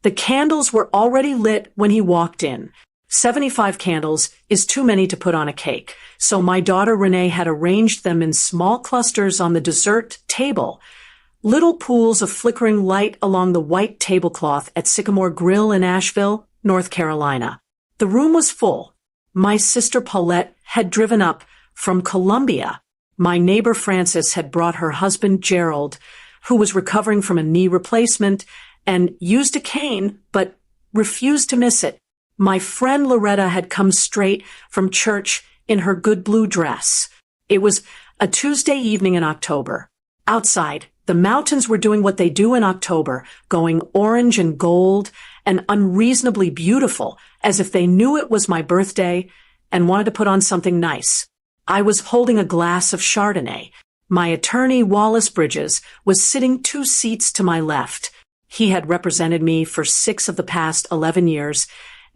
The candles were already lit when he walked in. 75 candles is too many to put on a cake, so my daughter Renee had arranged them in small clusters on the dessert table. Little pools of flickering light along the white tablecloth at Sycamore Grill in Asheville, North Carolina. The room was full. My sister Paulette had driven up from Columbia. My neighbor Frances had brought her husband Gerald, who was recovering from a knee replacement and used a cane but refused to miss it. My friend Loretta had come straight from church in her good blue dress. It was a Tuesday evening in October. Outside, the mountains were doing what they do in October, going orange and gold and unreasonably beautiful, as if they knew it was my birthday and wanted to put on something nice. I was holding a glass of Chardonnay. My attorney, Wallace Bridges, was sitting 2 seats to my left. He had represented me for 6 of the past 11 years,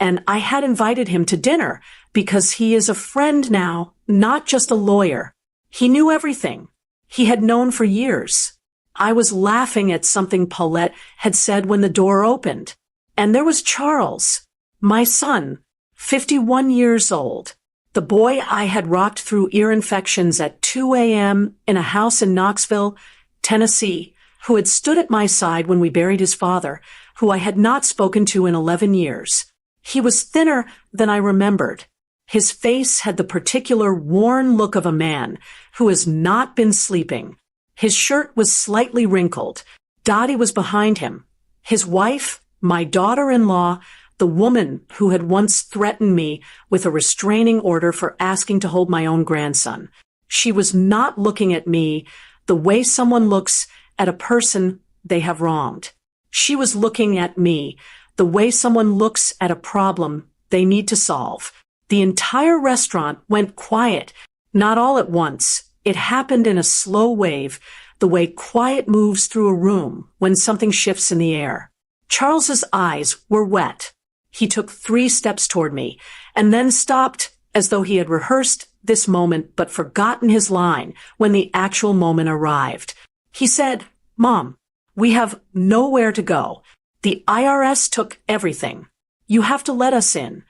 and I had invited him to dinner because he is a friend now, not just a lawyer. He knew everything. He had known for years. I was laughing at something Paulette had said when the door opened. And there was Charles, my son, 51 years old, the boy I had rocked through ear infections at 2 a.m. in a house in Knoxville, Tennessee, who had stood at my side when we buried his father, who I had not spoken to in 11 years. He was thinner than I remembered. His face had the particular worn look of a man who has not been sleeping. His shirt was slightly wrinkled. Dottie was behind him. His wife, my daughter-in-law, the woman who had once threatened me with a restraining order for asking to hold my own grandson. She was not looking at me the way someone looks at a person they have wronged. She was looking at me the way someone looks at a problem they need to solve. The entire restaurant went quiet, not all at once. It happened in a slow wave, the way quiet moves through a room when something shifts in the air. Charles's eyes were wet. He took 3 steps toward me, and then stopped as though he had rehearsed this moment but forgotten his line when the actual moment arrived. He said, "Mom, we have nowhere to go. The IRS took everything. You have to let us in."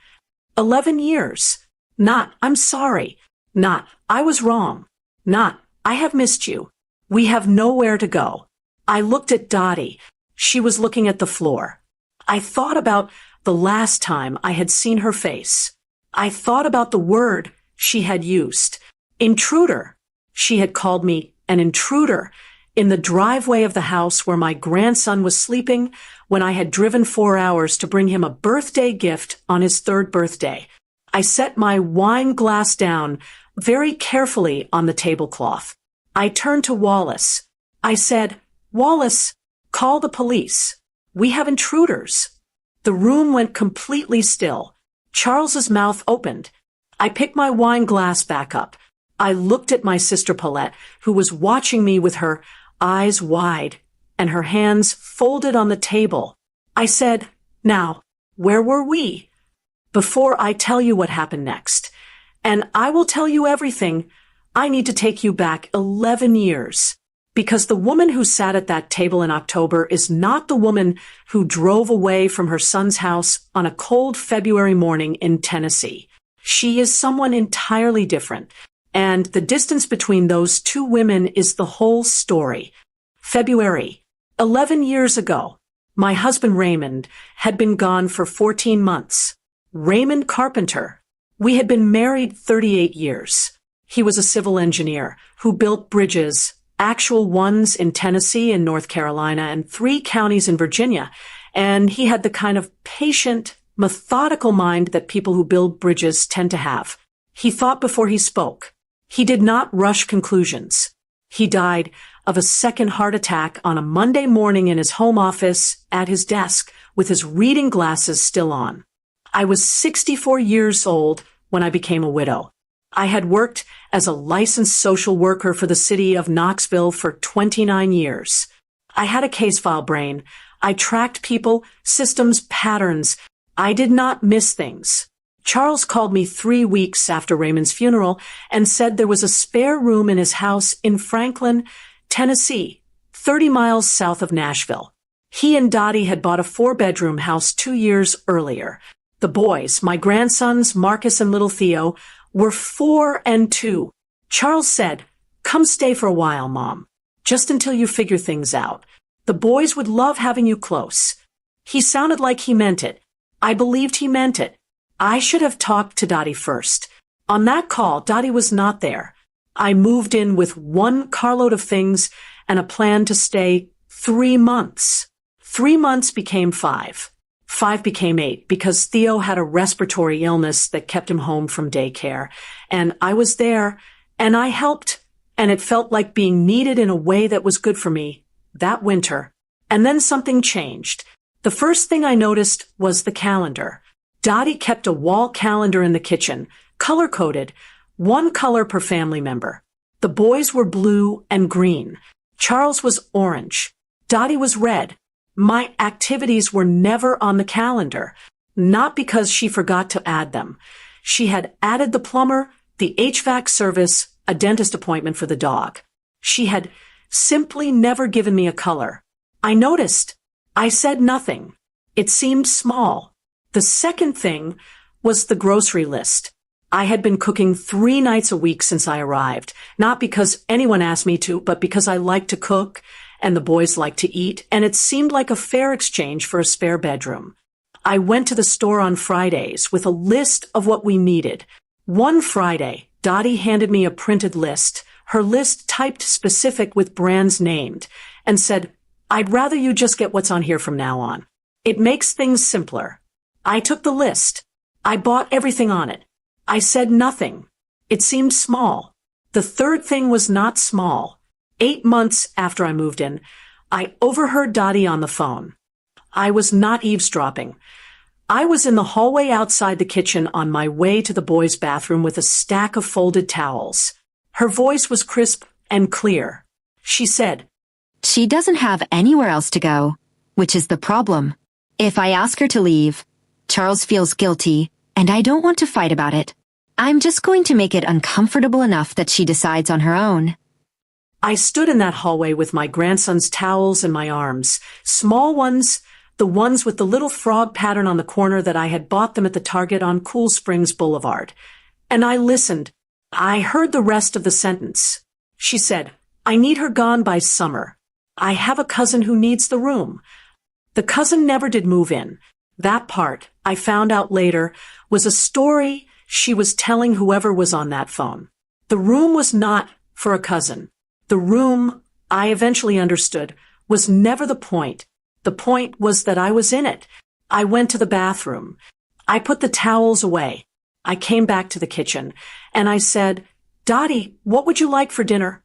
11 years. Not, "I'm sorry." Not, "I was wrong." Not, "I have missed you." We have nowhere to go. I looked at Dottie. She was looking at the floor. I thought about the last time I had seen her face. I thought about the word she had used. Intruder. She had called me an intruder in the driveway of the house where my grandson was sleeping when I had driven 4 hours to bring him a birthday gift on his 3rd birthday. I set my wine glass down very carefully on the tablecloth. I turned to Wallace. I said, "Wallace, call the police. We have intruders." The room went completely still. Charles's mouth opened. I picked my wine glass back up. I looked at my sister Paulette, who was watching me with her eyes wide and her hands folded on the table. I said, "Now, where were we?" Before I tell you what happened next, and I will tell you everything, I need to take you back 11 years. Because the woman who sat at that table in October is not the woman who drove away from her son's house on a cold February morning in Tennessee. She is someone entirely different, and the distance between those 2 women is the whole story. February, 11 years ago, my husband Raymond had been gone for 14 months. Raymond Carpenter. We had been married 38 years. He was a civil engineer who built bridges, actual ones in Tennessee and North Carolina and 3 counties in Virginia, and he had the kind of patient, methodical mind that people who build bridges tend to have. He thought before he spoke. He did not rush conclusions. He died of a second heart attack on a Monday morning in his home office at his desk with his reading glasses still on. I was 64 years old when I became a widow. I had worked as a licensed social worker for the city of Knoxville for 29 years. I had a case file brain. I tracked people, systems, patterns. I did not miss things. Charles called me 3 weeks after Raymond's funeral and said there was a spare room in his house in Franklin, Tennessee, 30 miles south of Nashville. He and Dottie had bought a 4-bedroom house 2 years earlier. The boys, my grandsons, Marcus and little Theo, were 4 and 2. Charles said, "Come stay for a while, Mom, just until you figure things out. The boys would love having you close." He sounded like he meant it. I believed he meant it. I should have talked to Dottie first. On that call, Dottie was not there. I moved in with 1 carload of things and a plan to stay 3 months. 3 months became 5. 5 became 8 because Theo had a respiratory illness that kept him home from daycare. And I was there, and I helped, and it felt like being needed in a way that was good for me that winter. And then something changed. The first thing I noticed was the calendar. Dottie kept a wall calendar in the kitchen, color-coded, 1 color per family member. The boys were blue and green. Charles was orange. Dottie was red. My activities were never on the calendar, not because she forgot to add them. She had added the plumber, the HVAC service, a dentist appointment for the dog. She had simply never given me a color. I noticed. I said nothing. It seemed small. The second thing was the grocery list. I had been cooking 3 nights a week since I arrived, not because anyone asked me to, but because I like to cook and the boys like to eat, and it seemed like a fair exchange for a spare bedroom. I went to the store on Fridays with a list of what we needed. One Friday, Dottie handed me a printed list, her list typed specific with brands named, and said, "I'd rather you just get what's on here from now on. It makes things simpler." I took the list. I bought everything on it. I said nothing. It seemed small. The third thing was not small. 8 months after I moved in, I overheard Dottie on the phone. I was not eavesdropping. I was in the hallway outside the kitchen on my way to the boys' bathroom with a stack of folded towels. Her voice was crisp and clear. She said, "She doesn't have anywhere else to go, which is the problem. If I ask her to leave, Charles feels guilty, and I don't want to fight about it. I'm just going to make it uncomfortable enough that she decides on her own." I stood in that hallway with my grandson's towels in my arms, small ones, the ones with the little frog pattern on the corner that I had bought them at the Target on Cool Springs Boulevard. And I listened. I heard the rest of the sentence. She said, "I need her gone by summer. I have a cousin who needs the room." The cousin never did move in. That part, I found out later, was a story she was telling whoever was on that phone. The room was not for a cousin. The room, I eventually understood, was never the point. The point was that I was in it. I went to the bathroom. I put the towels away. I came back to the kitchen, and I said, "Dottie, what would you like for dinner?"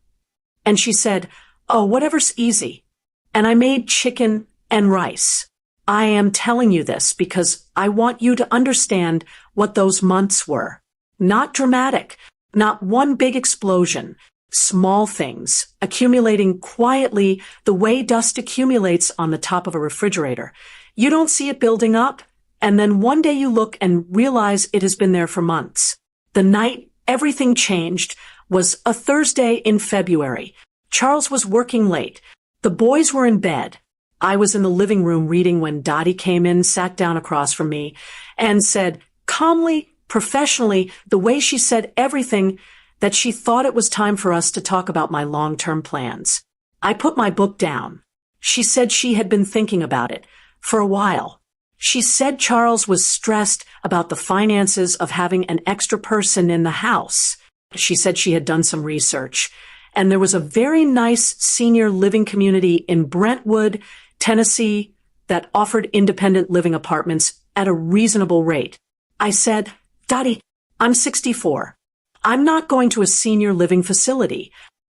And she said, "Oh, whatever's easy." And I made chicken and rice. I am telling you this because I want you to understand what those months were. Not dramatic, not one big explosion. Small things, accumulating quietly the way dust accumulates on the top of a refrigerator. You don't see it building up, and then one day you look and realize it has been there for months. The night everything changed was a Thursday in February. Charles was working late. The boys were in bed. I was in the living room reading when Dottie came in, sat down across from me, and said, calmly, professionally, the way she said everything, that she thought it was time for us to talk about my long-term plans. I put my book down. She said she had been thinking about it for a while. She said Charles was stressed about the finances of having an extra person in the house. She said she had done some research, and there was a very nice senior living community in Brentwood, Tennessee, that offered independent living apartments at a reasonable rate. I said, "Dottie, I'm 64. I'm not going to a senior living facility."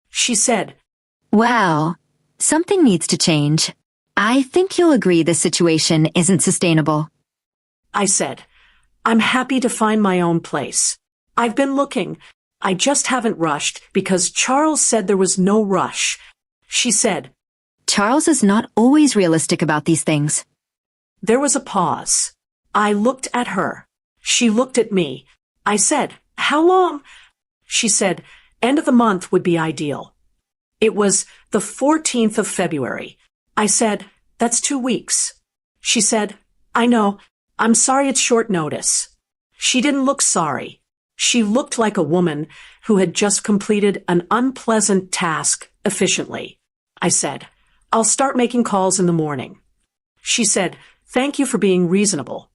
She said, "Well, something needs to change. I think you'll agree this situation isn't sustainable." I said, "I'm happy to find my own place. I've been looking. I just haven't rushed because Charles said there was no rush." She said, "Charles is not always realistic about these things." There was a pause. I looked at her. She looked at me. I said, "How long?" She said, "End of the month would be ideal." It was the 14th of February. I said, That's 2 weeks. She said, I know. I'm sorry it's short notice. She didn't look sorry. She looked like a woman who had just completed an unpleasant task efficiently. I said, I'll start making calls in the morning. She said, thank you for being reasonable.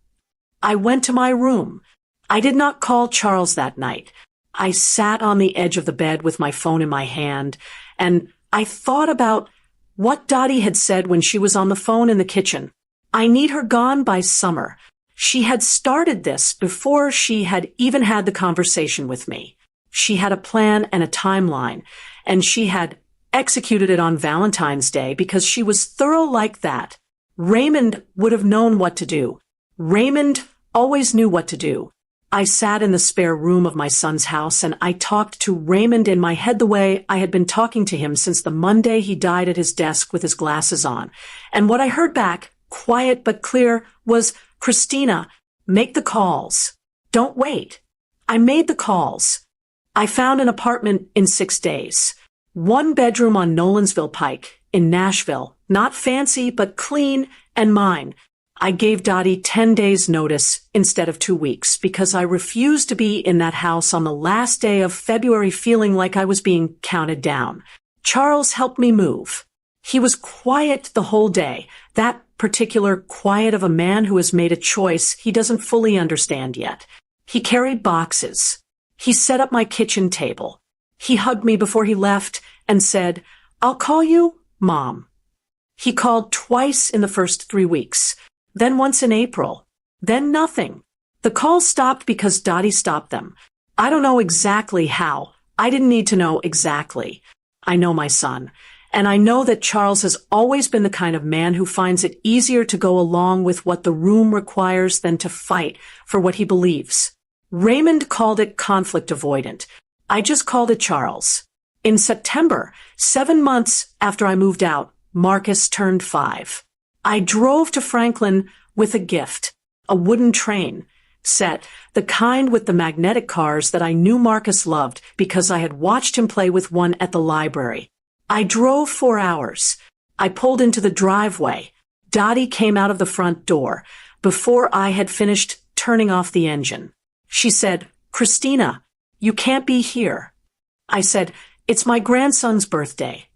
I went to my room. I did not call Charles that night. I sat on the edge of the bed with my phone in my hand, and I thought about what Dottie had said when she was on the phone in the kitchen. I need her gone by summer. She had started this before she had even had the conversation with me. She had a plan and a timeline, and she had executed it on Valentine's Day because she was thorough like that. Raymond would have known what to do. Raymond always knew what to do. I sat in the spare room of my son's house and I talked to Raymond in my head the way I had been talking to him since the Monday he died at his desk with his glasses on. And what I heard back, quiet but clear, was, Christina, make the calls. Don't wait. I made the calls. I found an apartment in 6 days. 1 bedroom on Nolensville Pike in Nashville. Not fancy, but clean and mine. I gave Dottie 10 days notice instead of 2 weeks because I refused to be in that house on the last day of February feeling like I was being counted down. Charles helped me move. He was quiet the whole day, that particular quiet of a man who has made a choice he doesn't fully understand yet. He carried boxes. He set up my kitchen table. He hugged me before he left and said, I'll call you Mom. He called twice in the first 3 weeks, then once in April, then nothing. The calls stopped because Dottie stopped them. I don't know exactly how. I didn't need to know exactly. I know my son. And I know that Charles has always been the kind of man who finds it easier to go along with what the room requires than to fight for what he believes. Raymond called it conflict avoidant. I just called it Charles. In September, 7 months after I moved out, Marcus turned 5. I drove to Franklin with a gift, a wooden train set, the kind with the magnetic cars that I knew Marcus loved because I had watched him play with one at the library. I drove 4 hours. I pulled into the driveway. Dottie came out of the front door before I had finished turning off the engine. She said, Christina, you can't be here. I said, it's my grandson's birthday.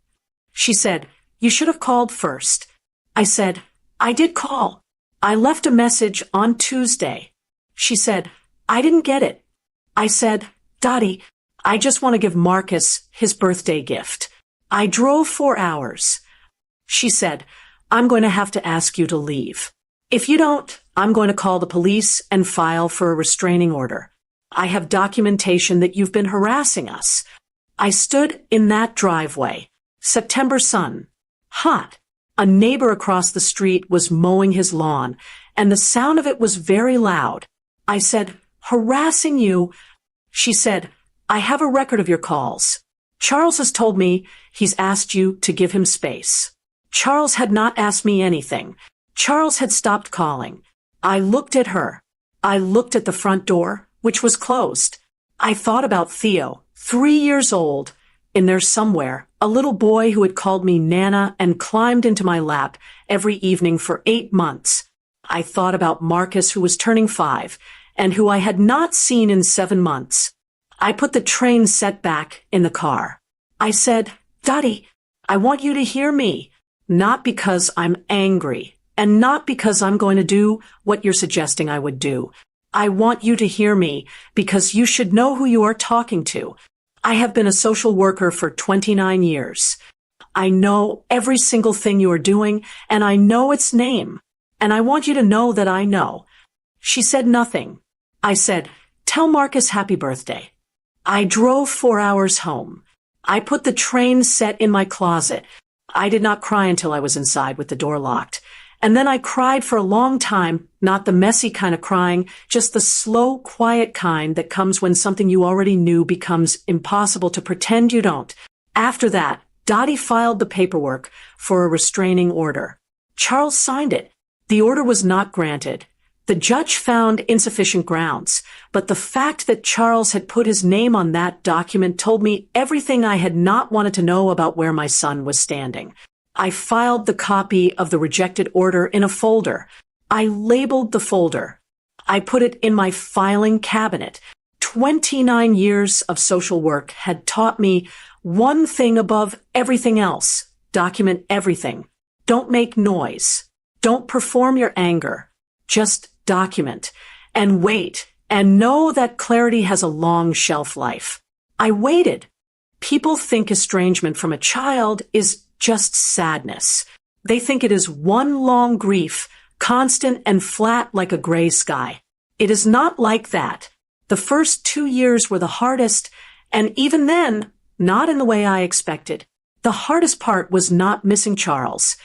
She said, you should have called first. I said, I did call. I left a message on Tuesday. She said, I didn't get it. I said, Dottie, I just want to give Marcus his birthday gift. I drove 4 hours. She said, I'm going to have to ask you to leave. If you don't, I'm going to call the police and file for a restraining order. I have documentation that you've been harassing us. I stood in that driveway. September sun. Hot. A neighbor across the street was mowing his lawn, and the sound of it was very loud. I said, harassing you? She said, I have a record of your calls. Charles has told me he's asked you to give him space. Charles had not asked me anything. Charles had stopped calling. I looked at her. I looked at the front door, which was closed. I thought about Theo, 3 years old, in there somewhere, a little boy who had called me Nana and climbed into my lap every evening for 8 months. I thought about Marcus, who was turning 5, and who I had not seen in 7 months. I put the train set back in the car. I said, Dottie, I want you to hear me, not because I'm angry, and not because I'm going to do what you're suggesting I would do. I want you to hear me because you should know who you are talking to. I have been a social worker for 29 years. I know every single thing you are doing, and I know its name. And I want you to know that I know. She said nothing. I said, tell Marcus happy birthday. I drove 4 hours home. I put the train set in my closet. I did not cry until I was inside with the door locked. And then I cried for a long time, not the messy kind of crying, just the slow, quiet kind that comes when something you already knew becomes impossible to pretend you don't. After that, Dottie filed the paperwork for a restraining order. Charles signed it. The order was not granted. The judge found insufficient grounds, but the fact that Charles had put his name on that document told me everything I had not wanted to know about where my son was standing. I filed the copy of the rejected order in a folder. I labeled the folder. I put it in my filing cabinet. 29 years of social work had taught me one thing above everything else. Document everything. Don't make noise. Don't perform your anger. Just document and wait and know that clarity has a long shelf life. I waited. People think estrangement from a child is just sadness. They think it is one long grief, constant and flat like a gray sky. It is not like that. The first 2 years were the hardest, and even then, not in the way I expected. The hardest part was not missing Charles,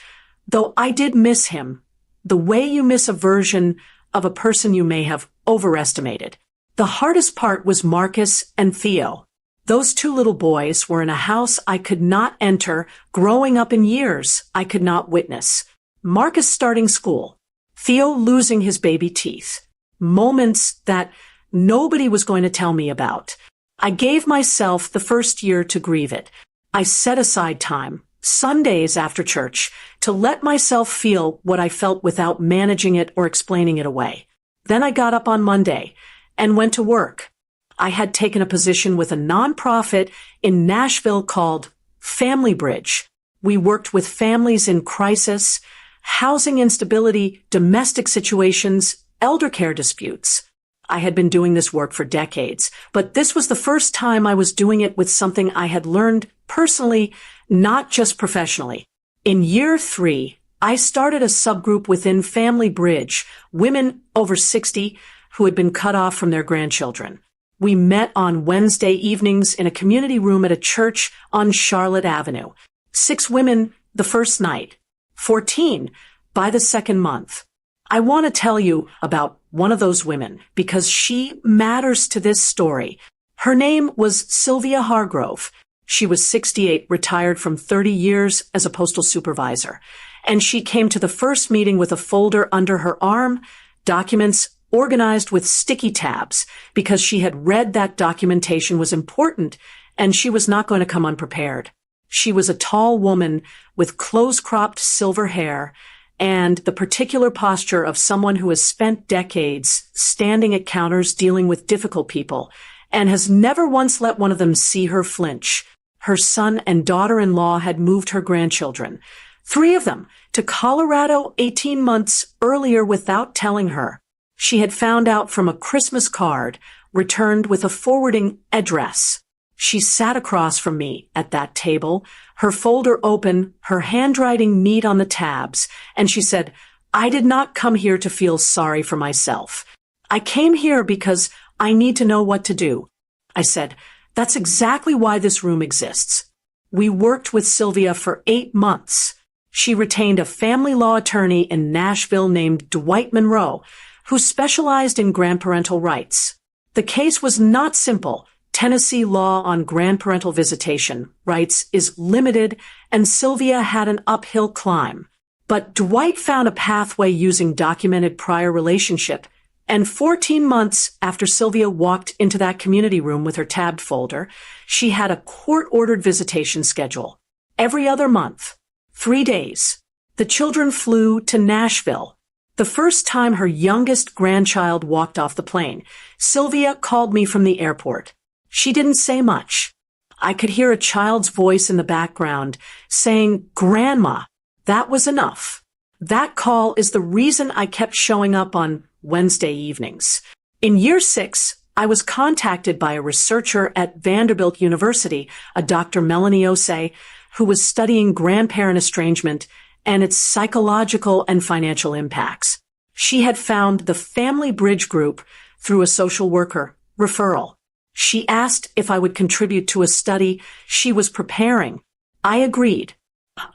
though I did miss him, the way you miss a version of a person you may have overestimated. The hardest part was Marcus and Theo. Those two little boys were in a house I could not enter, growing up in years I could not witness. Marcus starting school, Theo losing his baby teeth. Moments that nobody was going to tell me about. I gave myself the first year to grieve it. I set aside time, Sundays after church, to let myself feel what I felt without managing it or explaining it away. Then I got up on Monday and went to work. I had taken a position with a nonprofit in Nashville called Family Bridge. We worked with families in crisis, housing instability, domestic situations, elder care disputes. I had been doing this work for decades, but this was the first time I was doing it with something I had learned personally, not just professionally. In year 3, I started a subgroup within Family Bridge, women over 60 who had been cut off from their grandchildren. We met on Wednesday evenings in a community room at a church on Charlotte Avenue. 6 women the first night, 14 by the second month. I want to tell you about one of those women because she matters to this story. Her name was Sylvia Hargrove. She was 68, retired from 30 years as a postal supervisor. And she came to the first meeting with a folder under her arm, documents organized with sticky tabs, because she had read that documentation was important and she was not going to come unprepared. She was a tall woman with close-cropped silver hair and the particular posture of someone who has spent decades standing at counters dealing with difficult people and has never once let one of them see her flinch. Her son and daughter-in-law had moved her grandchildren, 3 of them, to Colorado 18 months earlier without telling her. She had found out from a Christmas card returned with a forwarding address. She sat across from me at that table, her folder open, her handwriting neat on the tabs, and she said, "I did not come here to feel sorry for myself. I came here because I need to know what to do." I said, "That's exactly why this room exists." We worked with Sylvia for 8 months. She retained a family law attorney in Nashville named Dwight Monroe, who specialized in grandparental rights. The case was not simple. Tennessee law on grandparental visitation rights is limited, and Sylvia had an uphill climb. But Dwight found a pathway using documented prior relationship, and 14 months after Sylvia walked into that community room with her tabbed folder, she had a court-ordered visitation schedule. Every other month, 3 days. The children flew to Nashville. The first time her youngest grandchild walked off the plane, Sylvia called me from the airport. She didn't say much. I could hear a child's voice in the background saying, "Grandma." That was enough. That call is the reason I kept showing up on Wednesday evenings. In year 6, I was contacted by a researcher at Vanderbilt University, a Dr. Melanie Osei, who was studying grandparent estrangement and its psychological and financial impacts. She had found the Family Bridge group through a social worker referral. She asked if I would contribute to a study she was preparing. I agreed.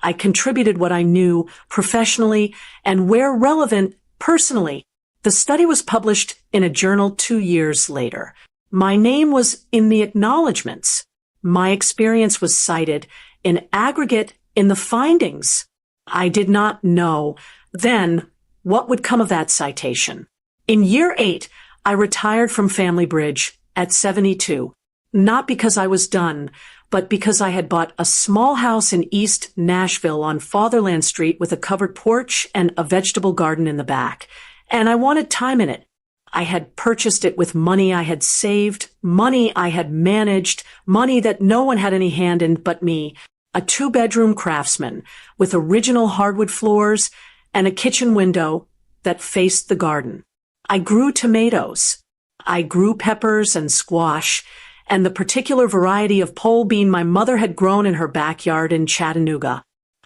I contributed what I knew professionally and, where relevant, personally. The study was published in a journal 2 years later. My name was in the acknowledgments. My experience was cited in aggregate in the findings. I did not know then what would come of that citation. In year 8, I retired from Family Bridge at 72. Not because I was done, but because I had bought a small house in East Nashville on Fatherland Street with a covered porch and a vegetable garden in the back. And I wanted time in it. I had purchased it with money I had saved, money I had managed, money that no one had any hand in but me. A 2-bedroom craftsman with original hardwood floors and a kitchen window that faced the garden. I grew tomatoes. I grew peppers and squash and the particular variety of pole bean my mother had grown in her backyard in Chattanooga.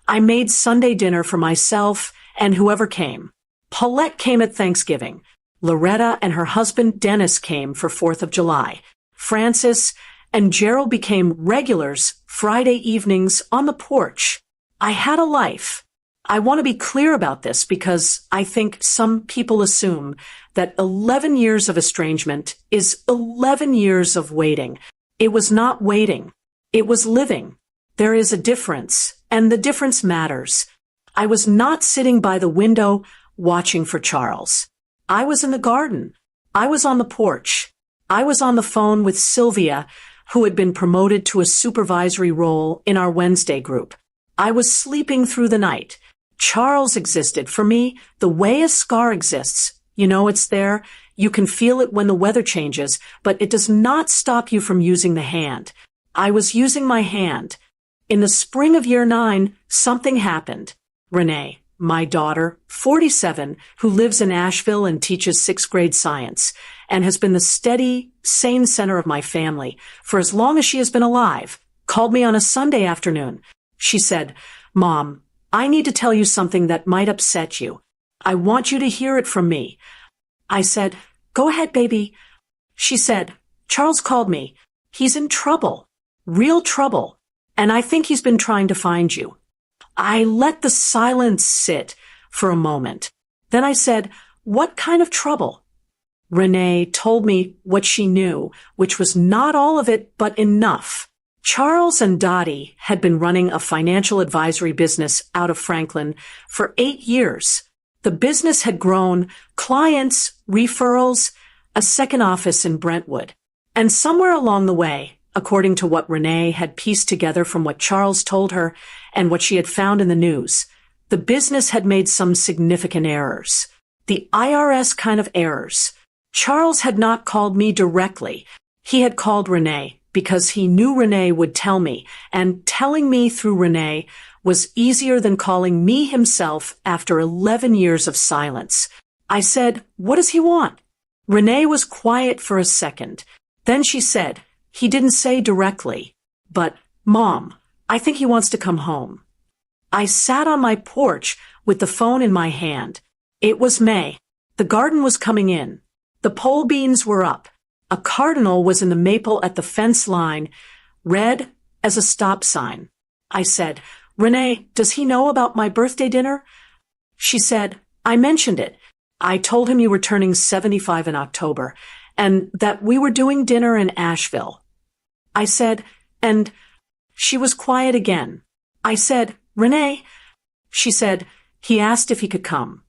I made Sunday dinner for myself and whoever came. Paulette came at Thanksgiving. Loretta and her husband Dennis came for 4th of July. Francis and Gerald became regulars Friday evenings on the porch. I had a life. I want to be clear about this because I think some people assume that 11 years of estrangement is 11 years of waiting. It was not waiting. It was living. There is a difference, and the difference matters. I was not sitting by the window watching for Charles. I was in the garden. I was on the porch. I was on the phone with Sylvia, who had been promoted to a supervisory role in our Wednesday group. I was sleeping through the night. Charles existed for me the way a scar exists. You know it's there. You can feel it when the weather changes, but it does not stop you from using the hand. I was using my hand. In the spring of year 9, something happened. Renee, my daughter, 47, who lives in Asheville and teaches 6th grade science, and has been the steady, sane center of my family for as long as she has been alive, called me on a Sunday afternoon. She said, "Mom, I need to tell you something that might upset you. I want you to hear it from me." I said, "Go ahead, baby." She said, "Charles called me. He's in trouble. Real trouble. And I think he's been trying to find you." I let the silence sit for a moment. Then I said, "What kind of trouble?" Renee told me what she knew, which was not all of it, but enough. Charles and Dottie had been running a financial advisory business out of Franklin for 8 years. The business had grown, clients, referrals, a second office in Brentwood. And somewhere along the way, according to what Renee had pieced together from what Charles told her and what she had found in the news, the business had made some significant errors. The IRS kind of errors. Charles had not called me directly. He had called Renee because he knew Renee would tell me, and telling me through Renee was easier than calling me himself after 11 years of silence. I said, "What does he want?" Renee was quiet for a second. Then she said, "He didn't say directly, but, Mom, I think he wants to come home." I sat on my porch with the phone in my hand. It was May. The garden was coming in. The pole beans were up. A cardinal was in the maple at the fence line, red as a stop sign. I said, "Renee, does he know about my birthday dinner?" She said, "I mentioned it. I told him you were turning 75 in October, and that we were doing dinner in Asheville." I said, "And..." She was quiet again. I said, "Renee..." She said, "He asked if he could come."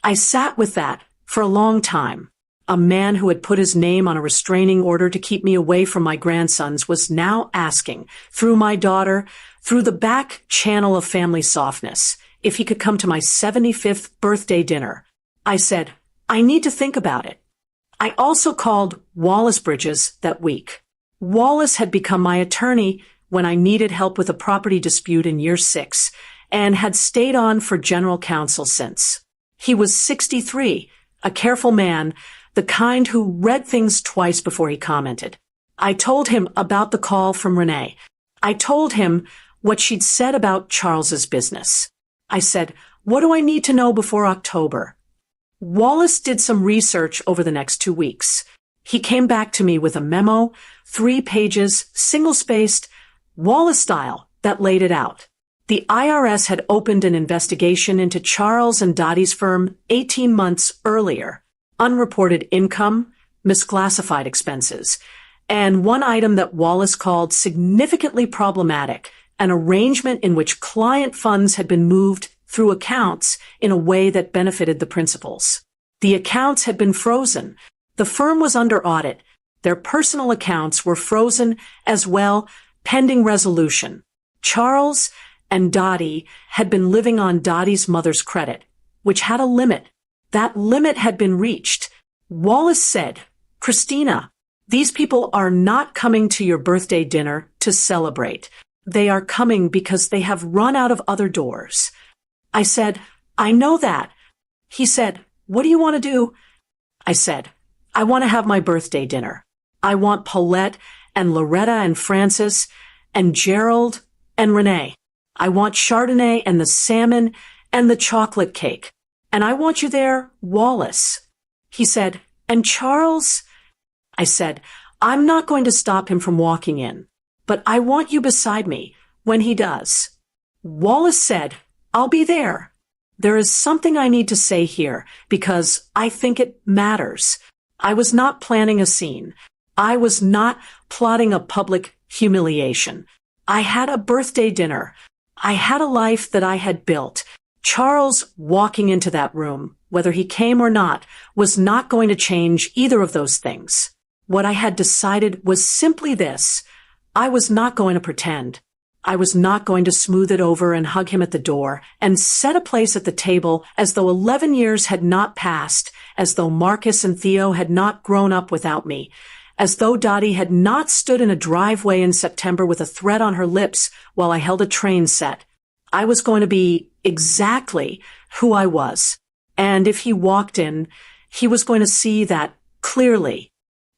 I sat with that for a long time. A man who had put his name on a restraining order to keep me away from my grandsons was now asking, through my daughter, through the back channel of family softness, if he could come to my 75th birthday dinner. I said, "I need to think about it." I also called Wallace Bridges that week. Wallace had become my attorney when I needed help with a property dispute in year 6 and had stayed on for general counsel since. He was 63, a careful man, the kind who read things twice before he commented. I told him about the call from Renee. I told him what she'd said about Charles's business. I said, "What do I need to know before October?" Wallace did some research over the next 2 weeks. He came back to me with a memo, 3 pages, single-spaced, Wallace style, that laid it out. The IRS had opened an investigation into Charles and Dottie's firm 18 months earlier. Unreported income, misclassified expenses, and one item that Wallace called significantly problematic, an arrangement in which client funds had been moved through accounts in a way that benefited the principals. The accounts had been frozen. The firm was under audit. Their personal accounts were frozen as well, pending resolution. Charles and Dottie had been living on Dottie's mother's credit, which had a limit. That limit had been reached. Wallace said, "Christina, these people are not coming to your birthday dinner to celebrate. They are coming because they have run out of other doors." I said, "I know that." He said, "What do you want to do?" I said, "I want to have my birthday dinner. I want Paulette and Loretta and Francis and Gerald and Renee. I want Chardonnay and the salmon and the chocolate cake. And I want you there, Wallace." He said, "And Charles?" I said, "I'm not going to stop him from walking in, but I want you beside me when he does." Wallace said, "I'll be there. There is something I need to say here because I think it matters. I was not planning a scene. I was not plotting a public humiliation. I had a birthday dinner. I had a life that I had built. Charles walking into that room, whether he came or not, was not going to change either of those things. What I had decided was simply this. I was not going to pretend. I was not going to smooth it over and hug him at the door and set a place at the table as though 11 years had not passed, as though Marcus and Theo had not grown up without me, as though Dottie had not stood in a driveway in September with a threat on her lips while I held a train set. I was going to be exactly who I was. And if he walked in, he was going to see that clearly.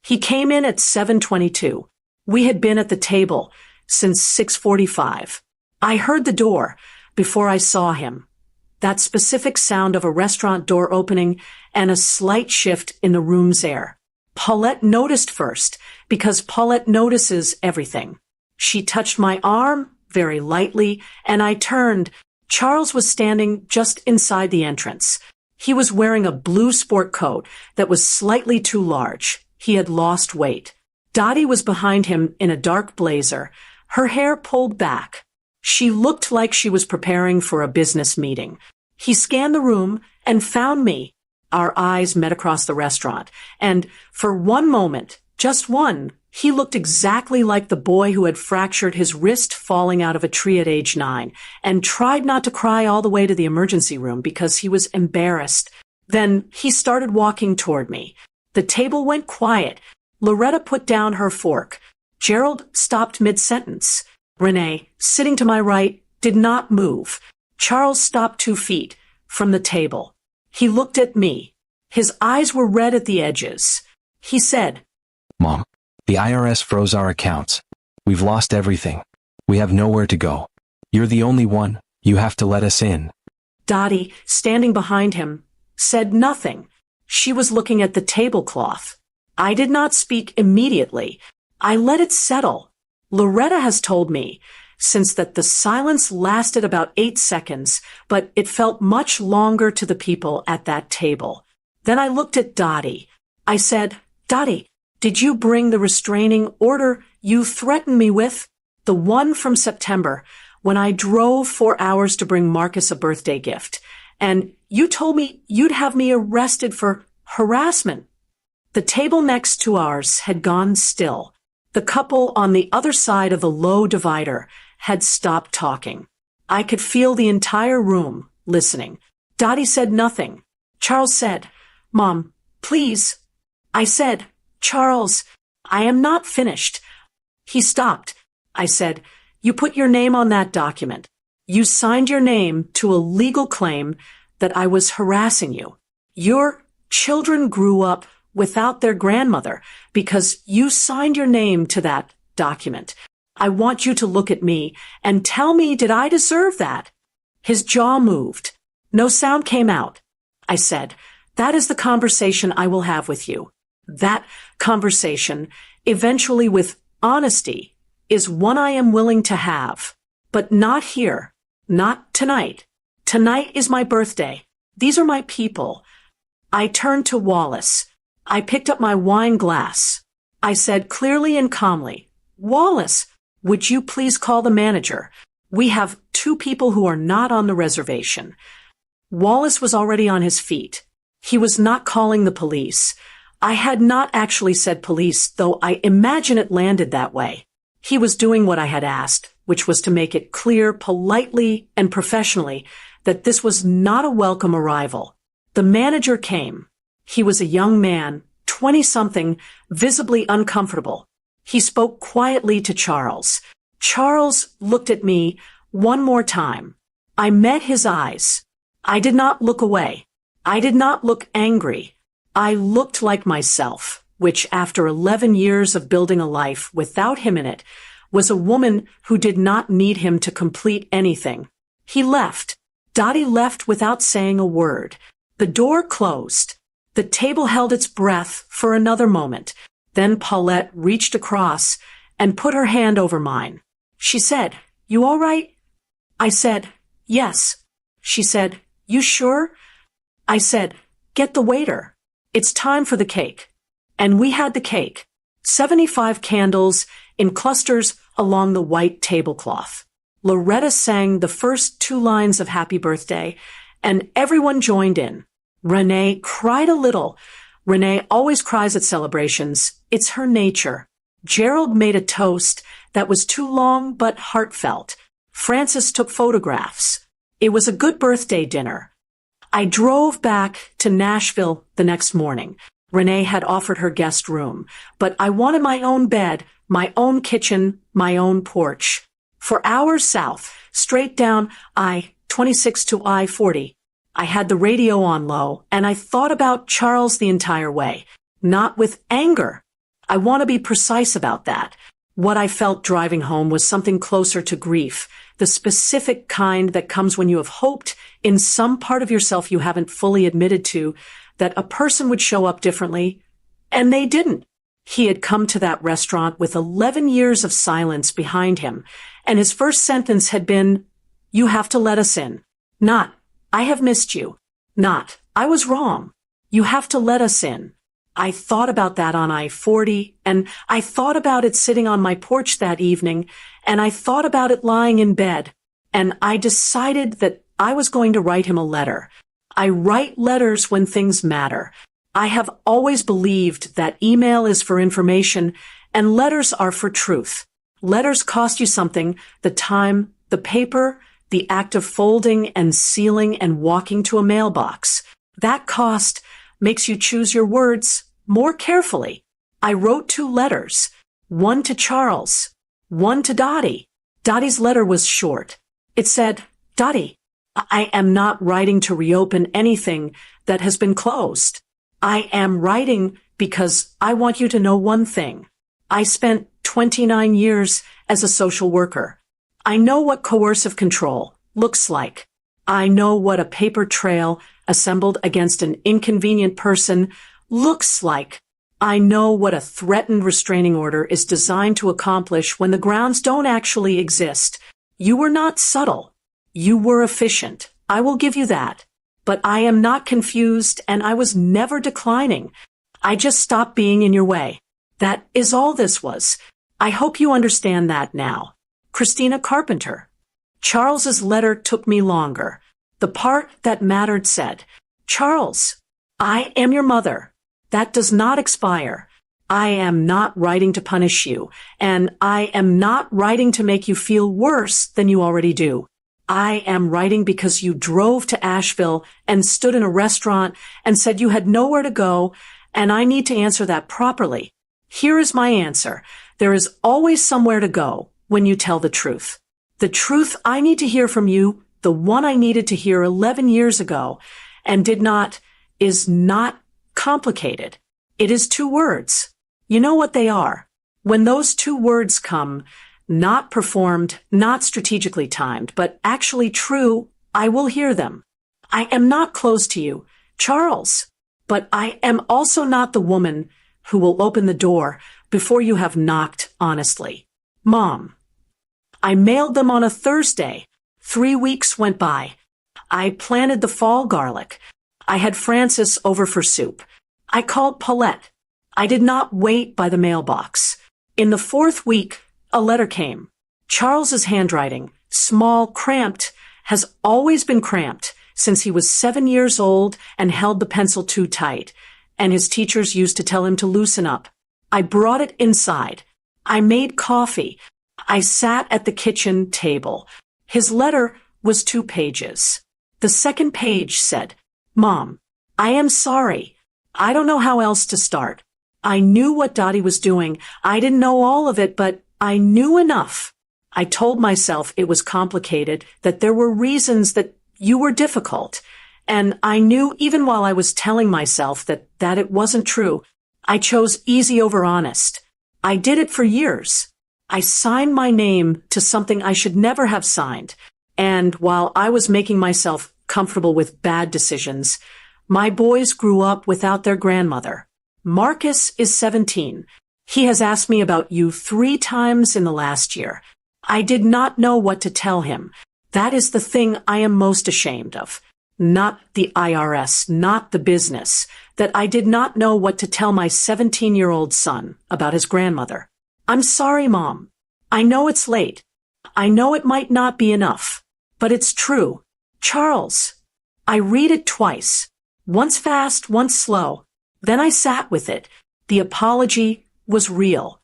He came in at 7:22. We had been at the table since 6:45. I heard the door before I saw him. That specific sound of a restaurant door opening and a slight shift in the room's air. Paulette noticed first, because Paulette notices everything. She touched my arm very lightly, and I turned. Charles was standing just inside the entrance. He was wearing a blue sport coat that was slightly too large. He had lost weight. Dottie was behind him in a dark blazer, her hair pulled back. She looked like she was preparing for a business meeting. He scanned the room and found me. Our eyes met across the restaurant, and for one moment, just one, he looked exactly like the boy who had fractured his wrist falling out of a tree at age 9 and tried not to cry all the way to the emergency room because he was embarrassed. Then he started walking toward me. The table went quiet. Loretta put down her fork. Gerald stopped mid-sentence. Renee, sitting to my right, did not move. Charles stopped 2 feet from the table. He looked at me. His eyes were red at the edges. He said, "Mom, the IRS froze our accounts. We've lost everything. We have nowhere to go. You're the only one. You have to let us in." Dottie, standing behind him, said nothing. She was looking at the tablecloth. I did not speak immediately. I let it settle. Loretta has told me since that the silence lasted about 8 seconds, but it felt much longer to the people at that table. Then I looked at Dottie. I said, "Dottie, did you bring the restraining order you threatened me with? The one from September, when I drove 4 hours to bring Marcus a birthday gift. And you told me you'd have me arrested for harassment." The table next to ours had gone still. The couple on the other side of the low divider had stopped talking. I could feel the entire room listening. Dottie said nothing. Charles said, "Mom, please." I said, "Charles, I am not finished." He stopped. I said, "You put your name on that document. You signed your name to a legal claim that I was harassing you. Your children grew up without their grandmother because you signed your name to that document. I want you to look at me and tell me, did I deserve that?" His jaw moved. No sound came out. I said, "That is the conversation I will have with you. That conversation, eventually with honesty, is one I am willing to have. But not here. Not tonight. Tonight is my birthday. These are my people." I turned to Wallace. I picked up my wine glass. I said clearly and calmly, "Wallace, would you please call the manager? We have 2 people who are not on the reservation." Wallace was already on his feet. He was not calling the police. I had not actually said police, though I imagine it landed that way. He was doing what I had asked, which was to make it clear politely and professionally that this was not a welcome arrival. The manager came. He was a young man, 20-something, visibly uncomfortable. He spoke quietly to Charles. Charles looked at me one more time. I met his eyes. I did not look away. I did not look angry. I looked like myself, which after 11 years of building a life without him in it, was a woman who did not need him to complete anything. He left. Dottie left without saying a word. The door closed. The table held its breath for another moment. Then Paulette reached across and put her hand over mine. She said, "You all right?" I said, "Yes." She said, "You sure?" I said, "Get the waiter. It's time for the cake." And we had the cake. 75 candles in clusters along the white tablecloth. Loretta sang the first 2 lines of Happy Birthday, and everyone joined in. Renee cried a little. Renee always cries at celebrations. It's her nature. Gerald made a toast that was too long but heartfelt. Francis took photographs. It was a good birthday dinner. I drove back to Nashville the next morning. Renee had offered her guest room, but I wanted my own bed, my own kitchen, my own porch. For hours south, straight down I-26 to I-40, I had the radio on low, and I thought about Charles the entire way. Not with anger. I want to be precise about that. What I felt driving home was something closer to grief, the specific kind that comes when you have hoped in some part of yourself you haven't fully admitted to that a person would show up differently, and they didn't. He had come to that restaurant with 11 years of silence behind him, and his first sentence had been, "You have to let us in." Not, "I have missed you." Not, "I was wrong." "You have to let us in." I thought about that on I-40, and I thought about it sitting on my porch that evening, and I thought about it lying in bed, and I decided that I was going to write him a letter. I write letters when things matter. I have always believed that email is for information and letters are for truth. Letters cost you something, the time, the paper, the act of folding and sealing and walking to a mailbox. That cost makes you choose your words more carefully. I wrote 2 letters, one to Charles, one to Dottie. Dottie's letter was short. It said, "Dottie, I am not writing to reopen anything that has been closed. I am writing because I want you to know one thing. I spent 29 years as a social worker. I know what coercive control looks like. I know what a paper trail assembled against an inconvenient person looks like. I know what a threatened restraining order is designed to accomplish when the grounds don't actually exist. You were not subtle. You were efficient. I will give you that. But I am not confused, and I was never declining. I just stopped being in your way. That is all this was. I hope you understand that now. Christina Carpenter." Charles's letter took me longer. The part that mattered said, "Charles, I am your mother. That does not expire. I am not writing to punish you, and I am not writing to make you feel worse than you already do. I am writing because you drove to Asheville and stood in a restaurant and said you had nowhere to go, and I need to answer that properly. Here is my answer. There is always somewhere to go when you tell the truth. The truth I need to hear from you, the one I needed to hear 11 years ago and did not, is not complicated. It is 2 words. You know what they are. When those 2 words come, not performed, not strategically timed, but actually true, I will hear them. I am not close to you, Charles, but I am also not the woman who will open the door before you have knocked honestly. Mom." I mailed them on a Thursday. 3 weeks went by. I planted the fall garlic. I had Francis over for soup. I called Paulette. I did not wait by the mailbox. In the 4th week, a letter came. Charles's handwriting, small, cramped, has always been cramped since he was 7 years old and held the pencil too tight. and his teachers used to tell him to loosen up. I brought it inside. I made coffee. I sat at the kitchen table. His letter was 2 pages. The second page said, "Mom, I am sorry. I don't know how else to start. I knew what Dottie was doing. I didn't know all of it, but I knew enough. I told myself it was complicated, that there were reasons, that you were difficult. And I knew even while I was telling myself that it wasn't true. I chose easy over honest. I did it for years. I signed my name to something I should never have signed. And while I was making myself comfortable with bad decisions, my boys grew up without their grandmother. Marcus is 17. He has asked me about you 3 times in the last year. I did not know what to tell him. That is the thing I am most ashamed of. Not the IRS, not the business, that I did not know what to tell my 17-year-old son about his grandmother. I'm sorry, Mom. I know it's late. I know it might not be enough, but it's true. Charles." I read it twice, once fast, once slow. Then I sat with it. The apology was real.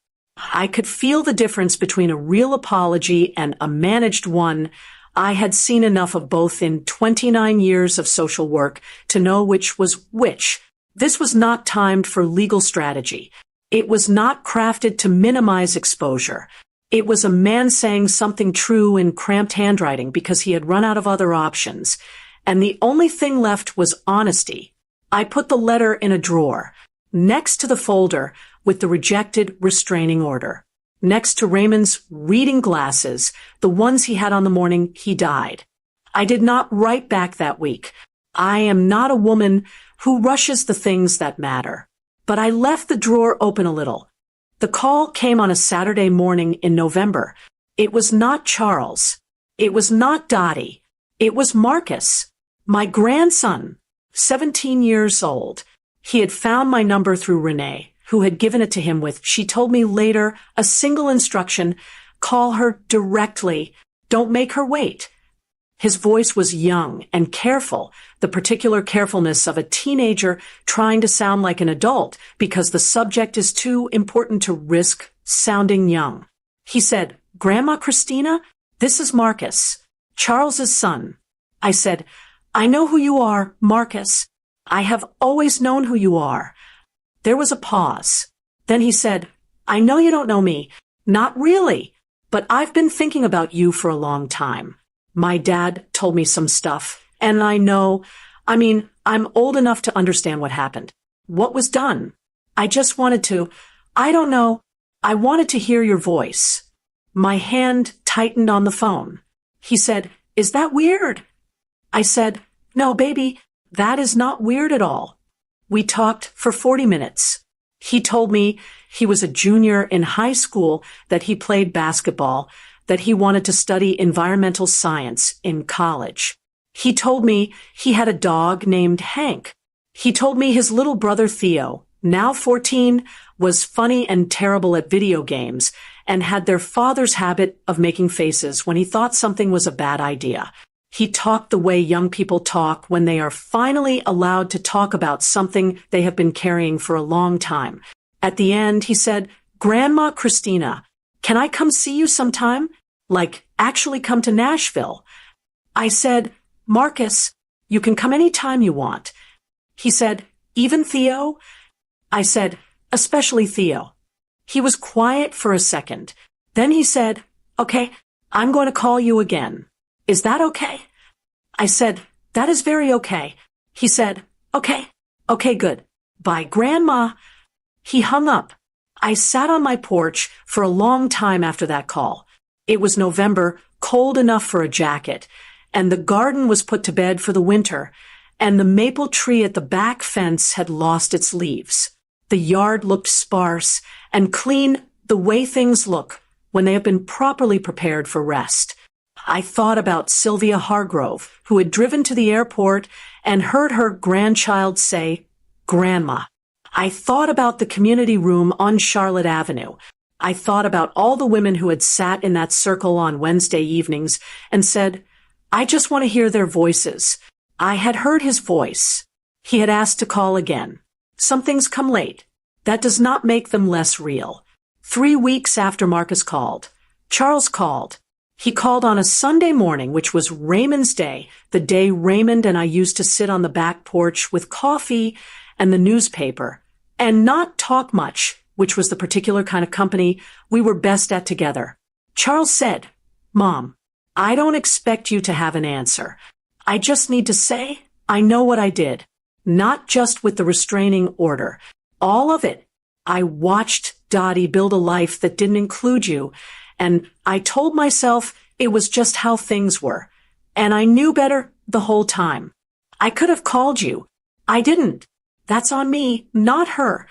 I could feel the difference between a real apology and a managed one. I had seen enough of both in 29 years of social work to know which was which. This was not timed for legal strategy. It was not crafted to minimize exposure. It was a man saying something true in cramped handwriting because he had run out of other options. And the only thing left was honesty. I put the letter in a drawer, next to the folder with the rejected restraining order, next to Raymond's reading glasses, the ones he had on the morning he died. I did not write back that week. I am not a woman who rushes the things that matter. But I left the drawer open a little. The call came on a Saturday morning in November. It was not Charles. It was not Dottie. It was Marcus, my grandson, 17 years old. He had found my number through Renee, who had given it to him with, she told me later, a single instruction: call her directly. Don't make her wait. His voice was young and careful, the particular carefulness of a teenager trying to sound like an adult because the subject is too important to risk sounding young. He said, "Grandma Christina, this is Marcus, Charles's son." I said, "I know who you are, Marcus. I have always known who you are." There was a pause. Then he said, "I know you don't know me. Not really. But I've been thinking about you for a long time. My dad told me some stuff, and I'm old enough to understand what happened. What was done. I just wanted to, I don't know, I wanted to hear your voice." My hand tightened on the phone. He said, "Is that weird?" I said, "No, baby, that is not weird at all." We talked for 40 minutes. He told me he was a junior in high school, that he played basketball, that he wanted to study environmental science in college. He told me he had a dog named Hank. He told me his little brother Theo, now 14, was funny and terrible at video games and had their father's habit of making faces when he thought something was a bad idea. He talked the way young people talk when they are finally allowed to talk about something they have been carrying for a long time. At the end, he said, "Grandma Christina, can I come see you sometime? Like, actually come to Nashville?" I said, "Marcus, you can come any time you want." He said, "Even Theo?" I said, "Especially Theo." He was quiet for a second. Then he said, "Okay, I'm going to call you again. Is that okay?" I said, "That is very okay." He said, "Okay, good. Bye, Grandma." He hung up. I sat on my porch for a long time after that call. It was November, cold enough for a jacket, and the garden was put to bed for the winter, and the maple tree at the back fence had lost its leaves. The yard looked sparse and clean, the way things look when they have been properly prepared for rest. I thought about Sylvia Hargrove, who had driven to the airport and heard her grandchild say, "Grandma." I thought about the community room on Charlotte Avenue. I thought about all the women who had sat in that circle on Wednesday evenings and said, "I just want to hear their voices." I had heard his voice. He had asked to call again. Some things come late. That does not make them less real. 3 weeks after Marcus called, Charles called. He called on a Sunday morning, which was Raymond's day, the day Raymond and I used to sit on the back porch with coffee and the newspaper, and not talk much, which was the particular kind of company we were best at together. Charles said, "Mom, I don't expect you to have an answer. I just need to say I know what I did. Not just with the restraining order. All of it. I watched Dottie build a life that didn't include you, and I told myself it was just how things were. And I knew better the whole time. I could have called you. I didn't. That's on me, not her.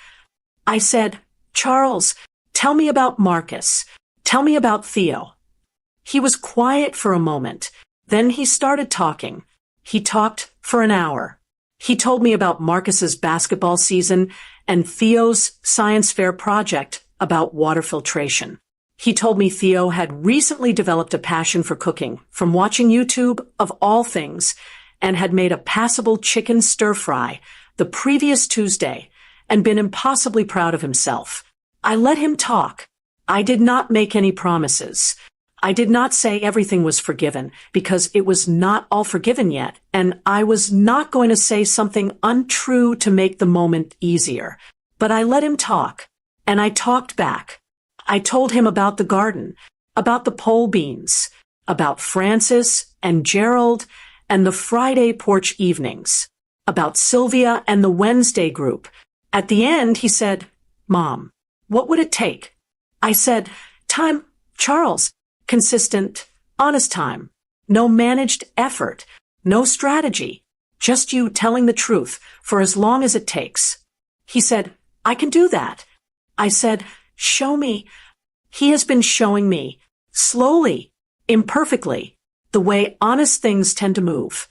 I said, 'Charles, tell me about Marcus. Tell me about Theo.' He was quiet for a moment. Then he started talking. He talked for an hour. He told me about Marcus's basketball season and Theo's science fair project about water filtration. He told me Theo had recently developed a passion for cooking from watching YouTube, of all things, and had made a passable chicken stir-fry the previous Tuesday and been impossibly proud of himself. I let him talk. I did not make any promises. I did not say everything was forgiven, because it was not all forgiven yet, and I was not going to say something untrue to make the moment easier. But I let him talk, and I talked back. I told him about the garden, about the pole beans, about Francis and Gerald and the Friday porch evenings, about Sylvia and the Wednesday group. At the end, he said, "Mom, what would it take?" I said, "Time, Charles. Consistent, honest time. No managed effort. No strategy. Just you telling the truth for as long as it takes." He said, "I can do that." I said, "Show me." He has been showing me, slowly, imperfectly, the way honest things tend to move.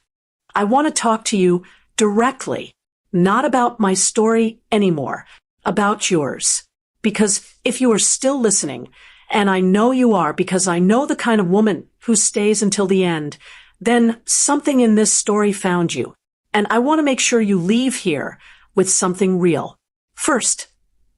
I want to talk to you directly, not about my story anymore, about yours. Because if you are still listening, and I know you are because I know the kind of woman who stays until the end, then something in this story found you. And I want to make sure you leave here with something real. First,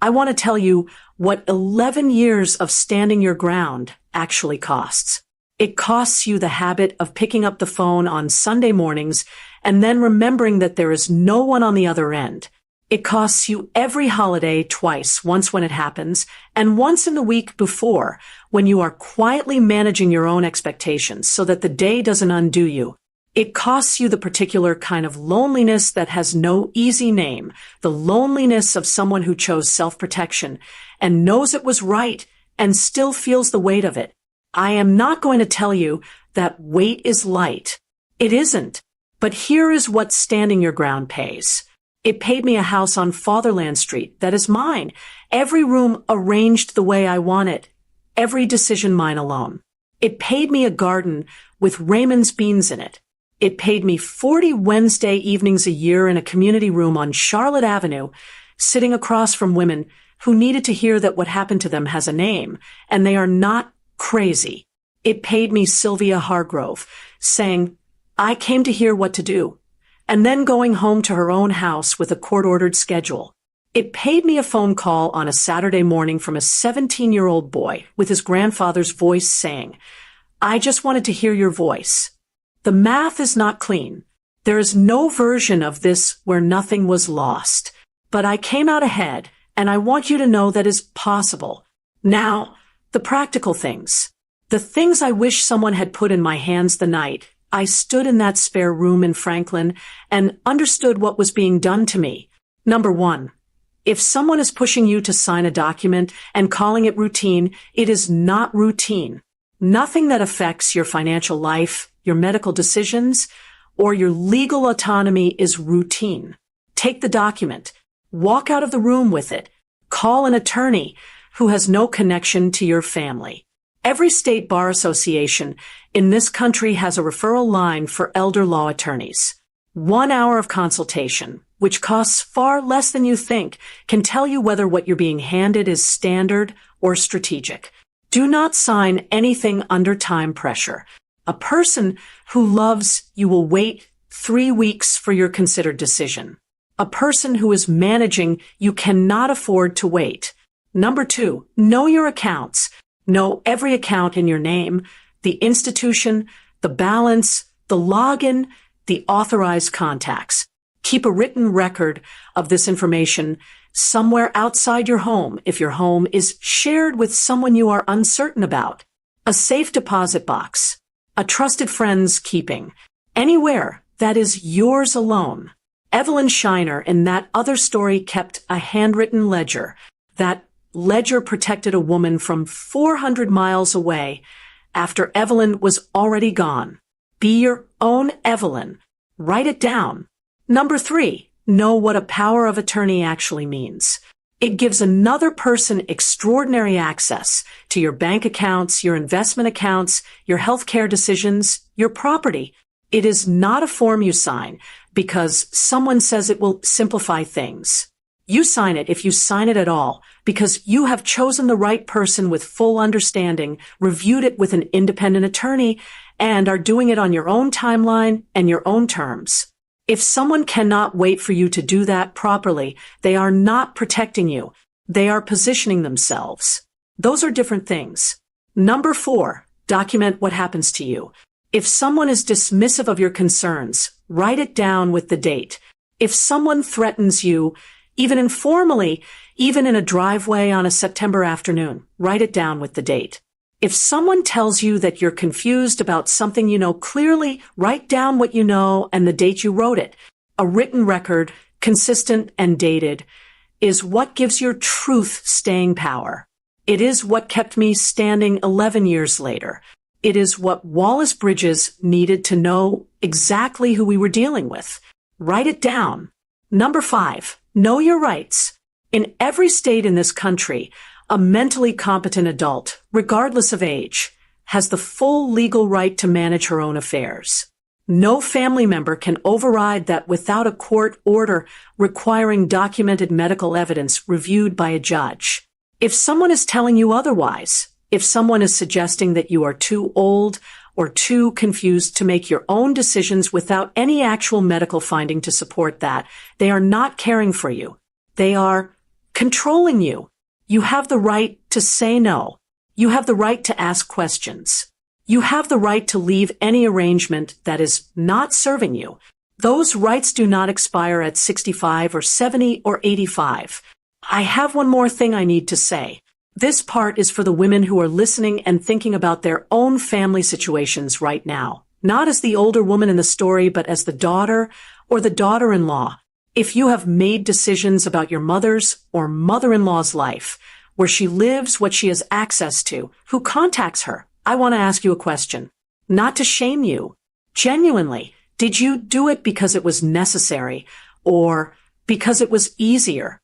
I want to tell you what 11 years of standing your ground actually costs. It costs you the habit of picking up the phone on Sunday mornings and then remembering that there is no one on the other end. It costs you every holiday twice, once when it happens, and once in the week before, when you are quietly managing your own expectations so that the day doesn't undo you. It costs you the particular kind of loneliness that has no easy name, the loneliness of someone who chose self-protection and knows it was right and still feels the weight of it. I am not going to tell you that weight is light. It isn't. But here is what standing your ground pays. It paid me a house on Fatherland Street that is mine, every room arranged the way I want it, every decision mine alone. It paid me a garden with Raymond's beans in it. It paid me 40 Wednesday evenings a year in a community room on Charlotte Avenue, sitting across from women who needed to hear that what happened to them has a name, and they are not crazy. It paid me Sylvia Hargrove, saying, "I came to hear what to do," and then going home to her own house with a court-ordered schedule. It paid me a phone call on a Saturday morning from a 17-year-old boy with his grandfather's voice saying, "I just wanted to hear your voice." The math is not clean. There is no version of this where nothing was lost. But I came out ahead, and I want you to know that is possible. Now, the practical things. The things I wish someone had put in my hands the night I stood in that spare room in Franklin and understood what was being done to me. Number one, if someone is pushing you to sign a document and calling it routine, it is not routine. Nothing that affects your financial life, your medical decisions, or your legal autonomy is routine. Take the document. Walk out of the room with it. Call an attorney who has no connection to your family. Every state bar association in this country has a referral line for elder law attorneys. 1 hour of consultation, which costs far less than you think, can tell you whether what you're being handed is standard or strategic. Do not sign anything under time pressure. A person who loves you will wait 3 weeks for your considered decision. A person who is managing, you cannot afford to wait. Number 2, know your accounts. Know every account in your name, the institution, the balance, the login, the authorized contacts. Keep a written record of this information somewhere outside your home if your home is shared with someone you are uncertain about. A safe deposit box. A trusted friend's keeping. Anywhere that is yours alone. Evelyn Shiner in that other story kept a handwritten ledger. That ledger protected a woman from 400 miles away after Evelyn was already gone. Be your own Evelyn. Write it down. Number 3, know what a power of attorney actually means. It gives another person extraordinary access to your bank accounts, your investment accounts, your healthcare decisions, your property. It is not a form you sign because someone says it will simplify things. You sign it if you sign it at all because you have chosen the right person with full understanding, reviewed it with an independent attorney, and are doing it on your own timeline and your own terms. If someone cannot wait for you to do that properly, they are not protecting you. They are positioning themselves. Those are different things. Number 4, document what happens to you. If someone is dismissive of your concerns, write it down with the date. If someone threatens you, even informally, even in a driveway on a September afternoon, write it down with the date. If someone tells you that you're confused about something you know clearly, write down what you know and the date you wrote it. A written record, consistent and dated, is what gives your truth staying power. It is what kept me standing 11 years later. It is what Wallace Bridges needed to know exactly who we were dealing with. Write it down. Number 5, know your rights. In every state in this country, a mentally competent adult, regardless of age, has the full legal right to manage her own affairs. No family member can override that without a court order requiring documented medical evidence reviewed by a judge. If someone is telling you otherwise, if someone is suggesting that you are too old or too confused to make your own decisions without any actual medical finding to support that, they are not caring for you. They are controlling you. You have the right to say no. You have the right to ask questions. You have the right to leave any arrangement that is not serving you. Those rights do not expire at 65 or 70 or 85. I have one more thing I need to say. This part is for the women who are listening and thinking about their own family situations right now. Not as the older woman in the story, but as the daughter or the daughter-in-law. If you have made decisions about your mother's or mother-in-law's life, where she lives, what she has access to, who contacts her, I want to ask you a question. Not to shame you. Genuinely, did you do it because it was necessary or because it was easier?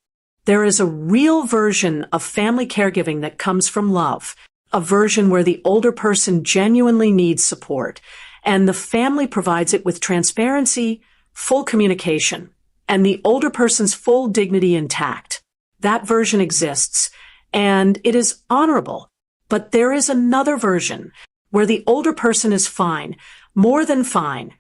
There is a real version of family caregiving that comes from love, a version where the older person genuinely needs support, and the family provides it with transparency, full communication, and the older person's full dignity intact. That version exists, and it is honorable. But there is another version where the older person is fine, more than fine,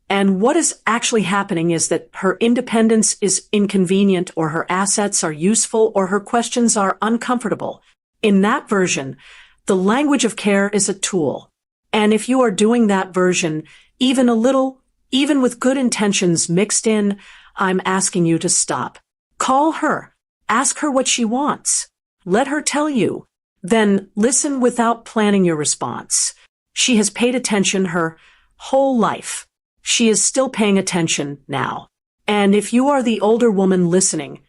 and what is actually happening is that her independence is inconvenient, or her assets are useful, or her questions are uncomfortable. In that version, the language of care is a tool. And if you are doing that version, even a little, even with good intentions mixed in, I'm asking you to stop. Call her. Ask her what she wants. Let her tell you. Then listen without planning your response. She has paid attention her whole life. She is still paying attention now. And if you are the older woman listening,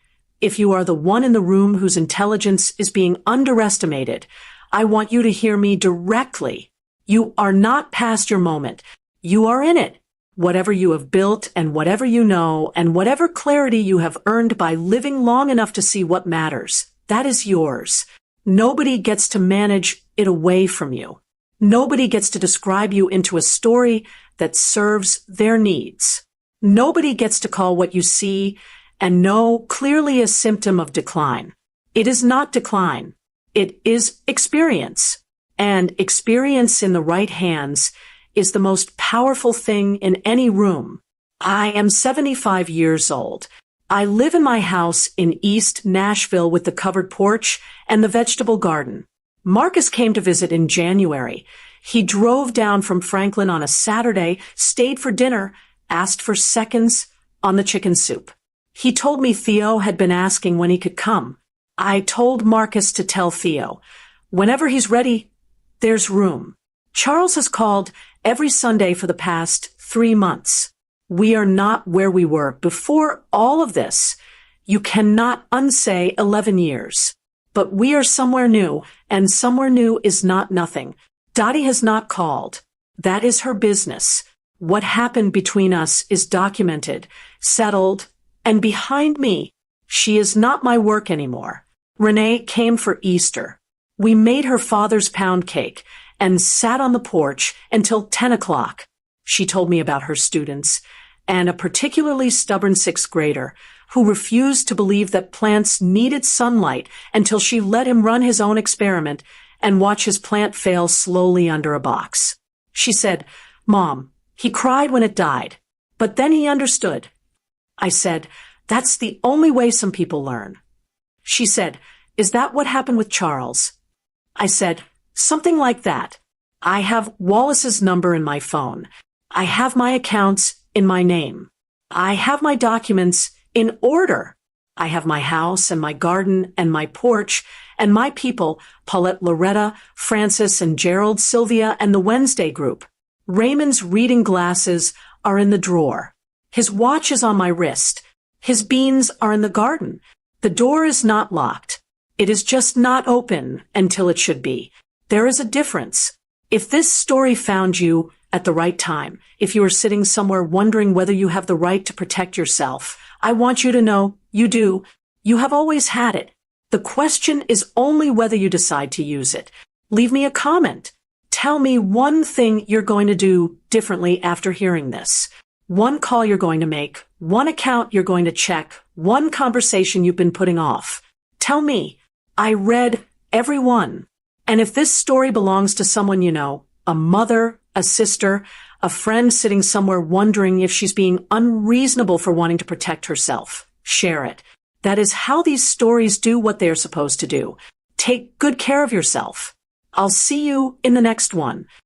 if you are the one in the room whose intelligence is being underestimated, I want you to hear me directly. You are not past your moment. You are in it. Whatever you have built and whatever you know and whatever clarity you have earned by living long enough to see what matters, that is yours. Nobody gets to manage it away from you. Nobody gets to describe you into a story that serves their needs. Nobody gets to call what you see and know clearly a symptom of decline. It is not decline. It is experience. And experience in the right hands is the most powerful thing in any room. I am 75 years old, I live in my house in East Nashville with the covered porch and the vegetable garden. Marcus came to visit in January. He drove down from Franklin on a Saturday, stayed for dinner, asked for seconds on the chicken soup. He told me Theo had been asking when he could come. I told Marcus to tell Theo, whenever he's ready, there's room. Charles has called every Sunday for the past 3 months. We are not where we were before all of this. You cannot unsay 11 years. But we are somewhere new, and somewhere new is not nothing. Dottie has not called. That is her business. What happened between us is documented, settled, and behind me. She is not my work anymore. Renee came for Easter. We made her father's pound cake and sat on the porch until 10 o'clock. She told me about her students and a particularly stubborn 6th grader who refused to believe that plants needed sunlight until she let him run his own experiment and watch his plant fail slowly under a box. She said, "Mom, he cried when it died, but then he understood." I said, "That's the only way some people learn." She said, "Is that what happened with Charles?" I said, "Something like that. I have Wallace's number in my phone. I have my accounts in my name. I have my documents in order. I have my house and my garden and my porch and my people, Paulette, Loretta, Francis, and Gerald, Sylvia, and the Wednesday group. Raymond's reading glasses are in the drawer. His watch is on my wrist. His beans are in the garden. The door is not locked. It is just not open until it should be. There is a difference. If this story found you at the right time, if you are sitting somewhere wondering whether you have the right to protect yourself, I want you to know you do. You have always had it. The question is only whether you decide to use it. Leave me a comment. Tell me one thing you're going to do differently after hearing this. One call you're going to make, one account you're going to check, one conversation you've been putting off. Tell me. I read every one. And if this story belongs to someone you know, a mother, a sister, a friend sitting somewhere wondering if she's being unreasonable for wanting to protect herself, share it. That is how these stories do what they're supposed to do. Take good care of yourself. I'll see you in the next one.